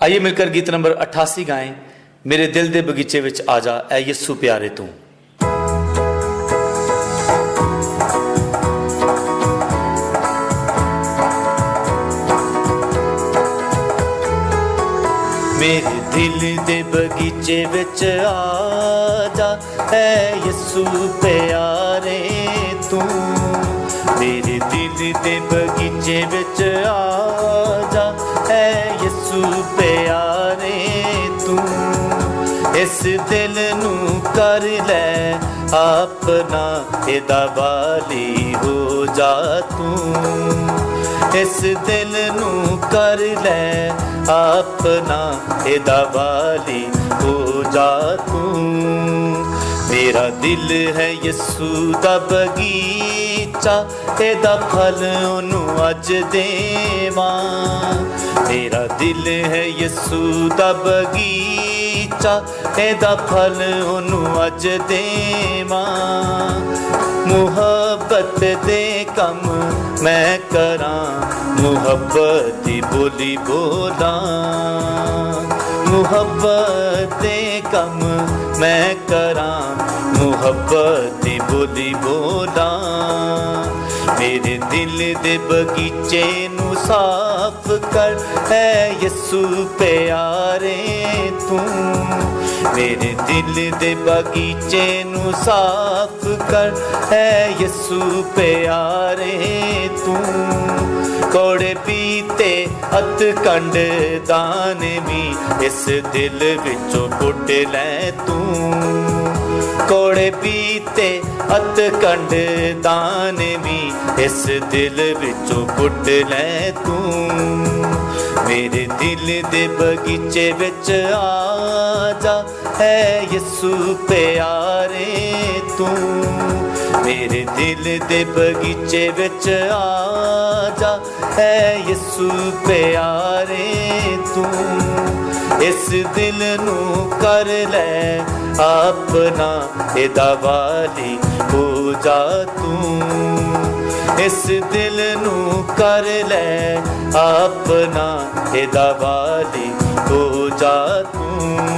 आइए मिलकर गीत नंबर 88 गाएं, मेरे दिल दे बगीचे विच आ जा ऐ यस्सू प्यारे तू। मेरे दिल दे बगीचे विच आ जा ऐ यस्सू प्यारे तू। मेरे दिल दे बगीचे विच आ जा ऐ यस्सू प्यारे तू। इस दिल नू कर लै अपना एदा वाली हो जा तू। इस दिल नू कर लै अपना एदा वाली हो जा तू। मेरा दिल है यस्सू दा बगीचा, एदा फल ओनू अज देवां। मेरा दिल है यस्सू दा बगीचा, एदा फल ओनू अज देवां। मुहब्बत दे कम मैं करां, मुहब्बत दी बोली बोलां। मुहब्बत दे कम मैं करां, मुहब्बत दी बोली बोलां। मेरे दिल दे बगीचे नू साफ कर है यस्सू प्यारे तू। मेरे दिल दे बगीचे नू साफ कर है यस्सू प्यारे तू। कोड़े पीते अत कंड दाने भी इस दिल विचों पुट लै तू। कोड़े पीते अत कंड दाने भी इस दिल विचों पुट लै तू। मेरे दिल दे बगीचे विच आ जा है यस्सू प्यारे तू। मेरे दिल दे बगीचे विच आ जा है यस्सू प्यारे तू। इस दिल नू कर लै अपना एदा वाली हो जा तू। इस दिल नू कर लै अपना एदा वाली हो जा तू।